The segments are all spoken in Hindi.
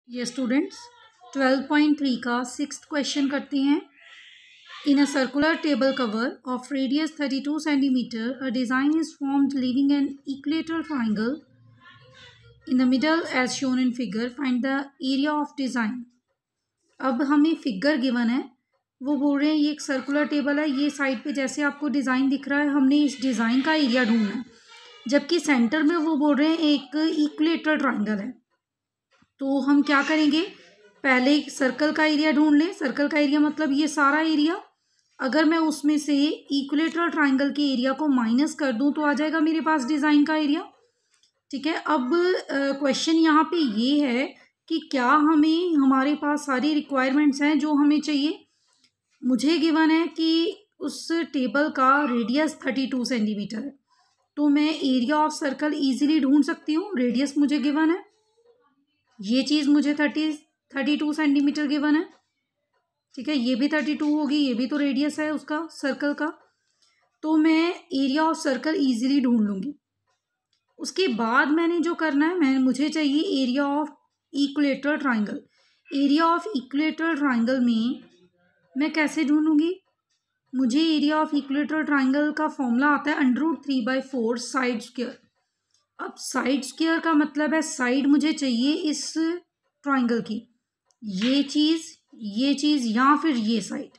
ये स्टूडेंट्स 12.3 का 6th क्वेश्चन करते हैं। In a circular table cover of radius 32 centimetre a design is formed leaving an equator triangle in the middle as shown in figure. Find the area of design. अब हमें फिगर गिवन है, वो बोल रहे हैं ये एक सर्कुलर टेबल है, ये साइड पे जैसे आपको डिज़ाइन दिख रहा है, हमने इस डिज़ाइन का एरिया ढूंढना है, जबकि सेंटर में वो बोल रहे हैं एक इक्वेटर ट्राइंगल है। तो हम क्या करेंगे, पहले सर्कल का एरिया ढूंढ लें। सर्कल का एरिया मतलब ये सारा एरिया। अगर मैं उसमें से इक्विलेटरल ट्राइंगल के एरिया को माइनस कर दूं तो आ जाएगा मेरे पास डिज़ाइन का एरिया। ठीक है। अब क्वेश्चन यहाँ पे ये है कि क्या हमें, हमारे पास सारी रिक्वायरमेंट्स हैं जो हमें चाहिए। मुझे गिवन है कि उस टेबल का रेडियस 32 सेंटीमीटर है, तो मैं एरिया ऑफ सर्कल ईजिली ढूंढ सकती हूँ। रेडियस मुझे गिवन है, ये चीज़ मुझे 32 सेंटीमीटर गिवन है। ठीक है, ये भी 32 होगी, ये भी तो रेडियस है उसका सर्कल का। तो मैं एरिया ऑफ सर्कल इजीली ढूंढ लूँगी। उसके बाद मैंने जो करना है, मुझे चाहिए area of equilateral triangle. Area of equilateral triangle में मैं कैसे ढूंढूंगी, मुझे एरिया ऑफ इक्विलेटरल ट्राइंगल का फॉर्मूला आता है √3/4 साइड स्क्वायर। अब साइड स्क्वायर का मतलब है साइड मुझे चाहिए इस ट्राइंगल की, ये चीज़ या फिर ये साइड,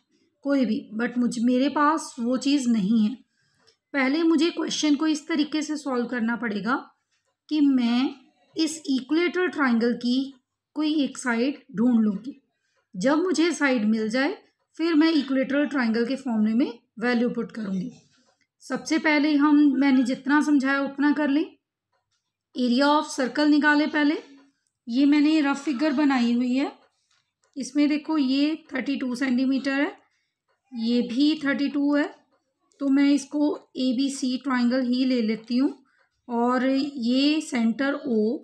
कोई भी, बट मेरे पास वो चीज़ नहीं है। पहले मुझे क्वेश्चन को इस तरीके से सॉल्व करना पड़ेगा कि मैं इस इक्विलेटरल ट्राइंगल की कोई एक साइड ढूंढ लूँगी। जब मुझे साइड मिल जाए फिर मैं इक्विलेटरल ट्राइंगल के फॉर्मूले में वैल्यू पुट करूँगी। सबसे पहले मैंने जितना समझाया उतना कर लें। एरिया ऑफ सर्कल निकाले पहले। ये मैंने रफ फिगर बनाई हुई है, इसमें देखो ये 32 सेंटीमीटर है, ये भी 32 है, तो मैं इसको ABC ट्राइंगल ही ले लेती हूँ। और ये सेंटर O,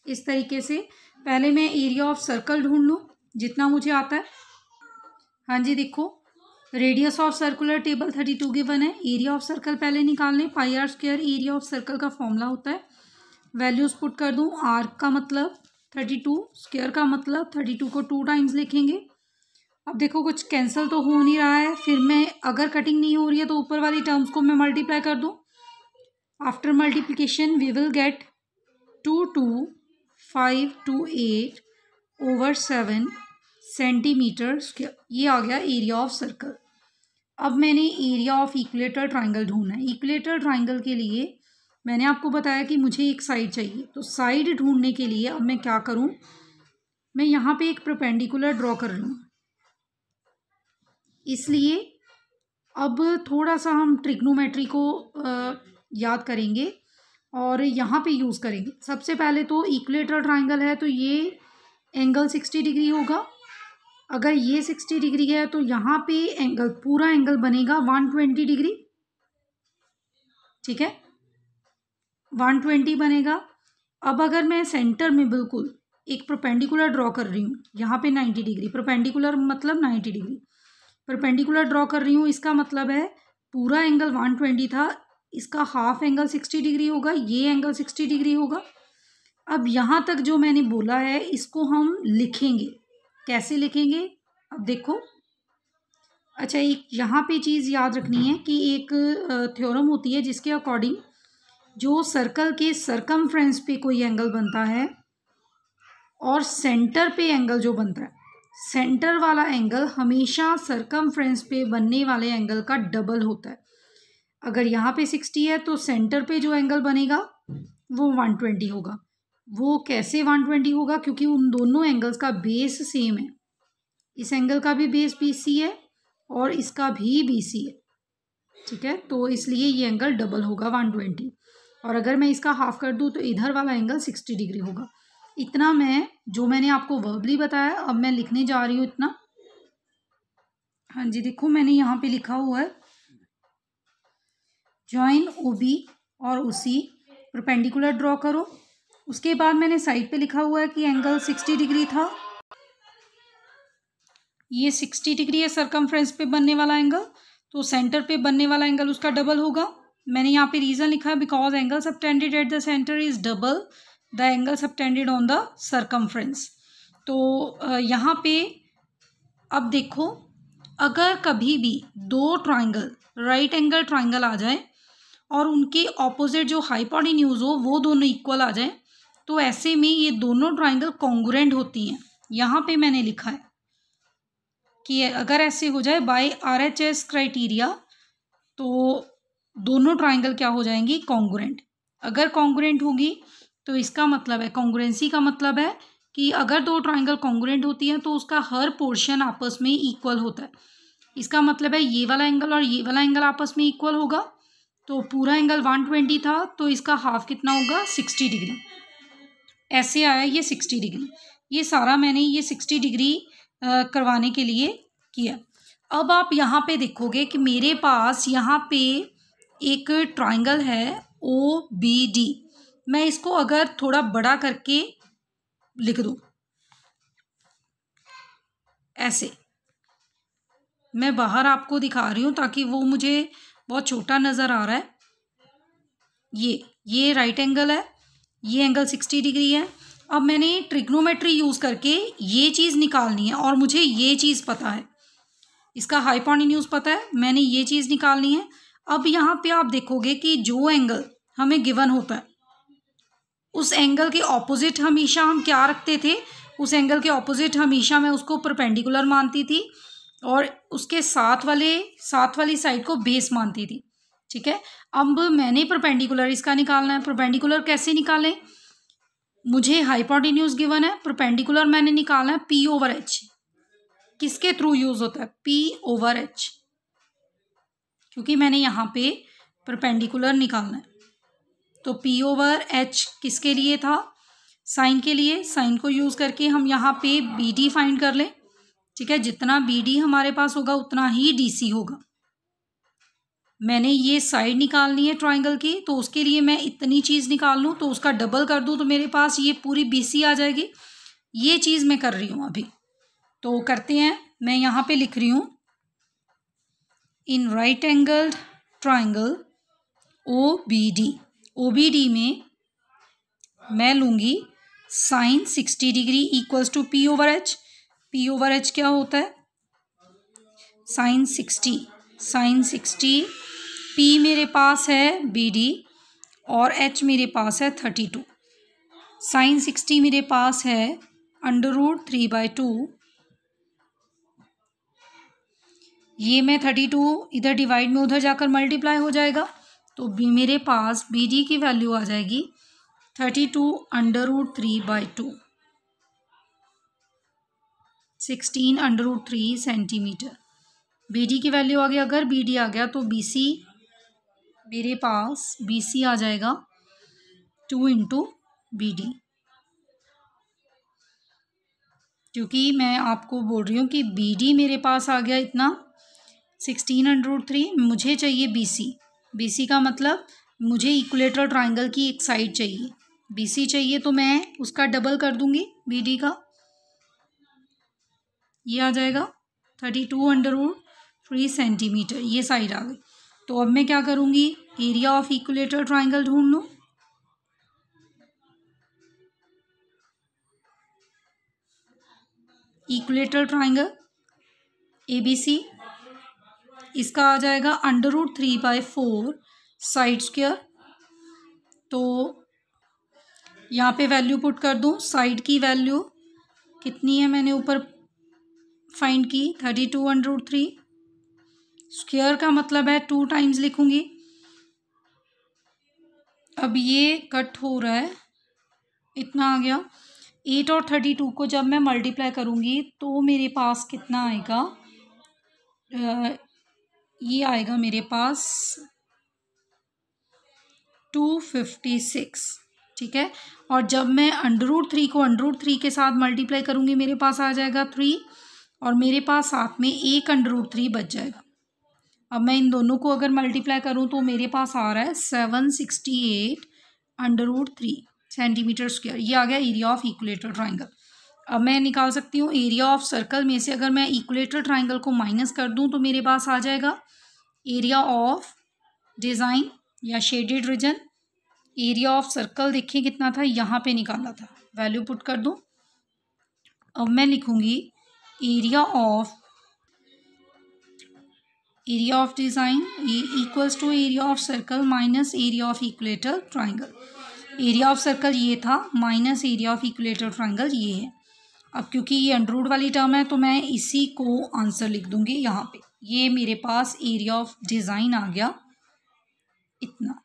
इस तरीके से पहले मैं एरिया ऑफ सर्कल ढूंढ लूँ जितना मुझे आता है। हाँ जी, देखो radius of circular table 32 given है। एरिया ऑफ सर्कल पहले निकाल लें, πr² एरिया ऑफ सर्कल का फॉर्मूला होता है। वैल्यूज़ पुट कर दूँ, आर्क का मतलब 32, स्क्वायर का मतलब 32 को 2 टाइम्स लिखेंगे। अब देखो कुछ कैंसिल तो हो नहीं रहा है, फिर मैं अगर कटिंग नहीं हो रही है तो ऊपर वाली टर्म्स को मैं मल्टीप्लाई कर दूँ। After multiplication we will get 22528/7 centimetre square. ये आ गया एरिया ऑफ सर्कल। अब मैंने एरिया ऑफ इक्विलेटरल ट्राइंगल ढूंढना है। इक्विलेटरल ट्राइंगल के लिए मैंने आपको बताया कि मुझे एक साइड चाहिए, तो साइड ढूंढने के लिए अब मैं क्या करूं, मैं यहाँ पे एक परपेंडिकुलर ड्रॉ कर रही हूँ। इसलिए अब थोड़ा सा हम ट्रिग्नोमेट्री को याद करेंगे और यहाँ पे यूज़ करेंगे। सबसे पहले तो इक्विलेटरल ट्राइंगल है तो ये एंगल 60 डिग्री होगा। अगर ये 60 डिग्री है तो यहाँ पे एंगल, पूरा एंगल बनेगा 120 डिग्री। ठीक है, 120 बनेगा। अब अगर मैं सेंटर में बिल्कुल एक परपेंडिकुलर ड्रॉ कर रही हूँ, यहाँ पे 90 डिग्री, परपेंडिकुलर मतलब 90 डिग्री परपेंडिकुलर ड्रॉ कर रही हूँ, इसका मतलब है पूरा एंगल 120 था, इसका हाफ एंगल 60 डिग्री होगा, ये एंगल 60 डिग्री होगा। अब यहाँ तक जो मैंने बोला है इसको हम लिखेंगे, कैसे लिखेंगे अब देखो। अच्छा, एक यहाँ पे चीज़ याद रखनी है कि एक थ्योरम होती है जिसके अकॉर्डिंग जो सर्कल के सरकमफ्रेंस पे कोई एंगल बनता है और सेंटर पे एंगल जो बनता है, सेंटर वाला एंगल हमेशा सरकमफ्रेंस पे बनने वाले एंगल का डबल होता है। अगर यहाँ पे 60 है तो सेंटर पे जो एंगल बनेगा वो 120 होगा। वो कैसे 120 होगा, क्योंकि उन दोनों एंगल्स का बेस सेम है। इस एंगल का भी बेस BC है और इसका भी BC है। ठीक है, तो इसलिए ये एंगल डबल होगा 120। और अगर मैं इसका हाफ कर दूँ तो इधर वाला एंगल 60 डिग्री होगा। इतना मैं, जो मैंने आपको वर्बली बताया, अब मैं लिखने जा रही हूँ इतना। हाँ जी, देखो मैंने यहाँ पे लिखा हुआ है जॉइन OB और OC, परपेंडिकुलर ड्रॉ करो। उसके बाद मैंने साइड पे लिखा हुआ है कि एंगल 60 डिग्री था, ये 60 डिग्री है सरकमफ्रेंस पे बनने वाला एंगल, तो सेंटर पे बनने वाला एंगल उसका डबल होगा। मैंने यहाँ पे रीज़न लिखा है because angle subtended at the centre is double the angle subtended on the circumference. तो यहाँ पे अब देखो, अगर कभी भी दो ट्राइंगल राइट एंगल ट्राइंगल आ जाए और उनके ऑपोजिट जो हाइपोटेन्यूज हो वो दोनों इक्वल आ जाए, तो ऐसे में ये दोनों ट्राइंगल कॉन्ग्रुएंट होती हैं। यहाँ पे मैंने लिखा है कि अगर ऐसे हो जाए बाय RHS क्राइटेरिया, तो दोनों ट्राइंगल क्या हो जाएंगी, कॉन्ग्रुएंट। अगर कॉन्ग्रुएंट होगी तो इसका मतलब है, कॉन्ग्रुएंसी का मतलब है कि अगर दो ट्राइंगल कॉन्ग्रुएंट होती हैं तो उसका हर पोर्शन आपस में इक्वल होता है। इसका मतलब है ये वाला एंगल और ये वाला एंगल आपस में इक्वल होगा। तो पूरा एंगल 120 था, तो इसका हाफ कितना होगा, 60 डिग्री। ऐसे आया ये 60 डिग्री। ये सारा मैंने ये 60 डिग्री करवाने के लिए किया। अब आप यहाँ पे देखोगे कि मेरे पास यहाँ पे एक ट्राइंगल है OBD। मैं इसको अगर थोड़ा बड़ा करके लिख दूँ, ऐसे मैं बाहर आपको दिखा रही हूँ ताकि वो मुझे बहुत छोटा नज़र आ रहा है। ये राइट एंगल है, ये एंगल 60 डिग्री है। अब मैंने ट्रिग्नोमेट्री यूज़ करके ये चीज़ निकालनी है और मुझे ये चीज़ पता है, इसका हाइपोटेन्यूज पता है, मैंने ये चीज़ निकालनी है। अब यहाँ पे आप देखोगे कि जो एंगल हमें गिवन होता है उस एंगल के ऑपोजिट हमेशा हम क्या रखते थे, उस एंगल के ऑपोजिट हमेशा मैं उसको परपेंडिकुलर मानती थी और उसके साथ वाली साइड को बेस मानती थी। ठीक है, अब मैंने परपेंडिकुलर इसका निकालना है। परपेंडिकुलर कैसे निकालें, मुझे हाइपोटेन्यूज गिवन है, परपेंडिकुलर मैंने निकालना है P/H। किसके थ्रू यूज होता है, P/H, क्योंकि मैंने यहाँ पे परपेंडिकुलर निकालना है। तो P/H किसके लिए था, साइन के लिए। साइन को यूज करके हम यहाँ पे BD फाइंड कर लें। ठीक है, जितना BD हमारे पास होगा उतना ही DC होगा। मैंने ये साइड निकालनी है ट्राइंगल की, तो उसके लिए मैं इतनी चीज़ निकाल लूँ, तो उसका डबल कर दूँ तो मेरे पास ये पूरी BC आ जाएगी। ये चीज़ मैं कर रही हूँ अभी, तो करते हैं। मैं यहाँ पे लिख रही हूँ, in right angled triangle OBD में मैं लूँगी sign 60 degree equals to P/H। P/H क्या होता है, साइन 60। P मेरे पास है BD और H मेरे पास है 32। साइन 60 मेरे पास है √3/2। ये मैं 32 इधर डिवाइड में उधर जाकर मल्टीप्लाई हो जाएगा, तो मेरे पास BD की वैल्यू आ जाएगी 32 √3/2, 16 √3 सेंटीमीटर। BD की वैल्यू आ गई। अगर BD आ गया तो BC मेरे पास BC आ जाएगा 2 × BD, क्योंकि मैं आपको बोल रही हूँ कि BD मेरे पास आ गया इतना 16 √3। मुझे चाहिए BC का मतलब मुझे इक्विलेटरल ट्राइंगल की एक साइड चाहिए। BC चाहिए तो मैं उसका डबल कर दूंगी BD का, ये आ जाएगा 32 √3 सेंटीमीटर। ये साइड आ गई। तो अब मैं क्या करूँगी, एरिया ऑफ इक्विलेटरल ट्राइंगल ढूंढ लूँ। इक्विलेटरल ट्राइंगल ABC, इसका आ जाएगा √3/4 साइड स्क्वायर। तो यहाँ पे वैल्यू पुट कर दूँ, साइड की वैल्यू कितनी है मैंने ऊपर फाइंड की, 32 √3। स्क्वायर का मतलब है 2 टाइम्स लिखूँगी। अब ये कट हो रहा है, इतना आ गया। 8 और 32 को जब मैं मल्टीप्लाई करूँगी तो मेरे पास कितना आएगा, ये आएगा मेरे पास 256। ठीक है, और जब मैं √3 को √3 के साथ मल्टीप्लाई करूँगी मेरे पास आ जाएगा 3, और मेरे पास साथ में एक √3 बच जाएगा। अब मैं इन दोनों को अगर मल्टीप्लाई करूँ तो मेरे पास आ रहा है 768 √3 सेंटीमीटर स्क्वायर। ये आ गया एरिया ऑफ इक्विलेटरल ट्राइंगल। अब मैं निकाल सकती हूँ एरिया ऑफ सर्कल में से, अगर मैं इक्विलेटरल ट्राइंगल को माइनस कर दूँ तो मेरे पास आ जाएगा एरिया ऑफ डिज़ाइन या shaded region area of circle देखिए कितना था, यहाँ पे निकाला था, वैल्यू पुट कर दूँ। अब मैं लिखूँगी एरिया ऑफ डिज़ाइन ये equals to area of circle minus area of equilateral triangle. Area of circle ये था minus area of equilateral triangle ये है। अब क्योंकि ये अंडर रूट वाली टर्म है तो मैं इसी को आंसर लिख दूंगी यहाँ पे। ये मेरे पास एरिया ऑफ डिज़ाइन आ गया इतना।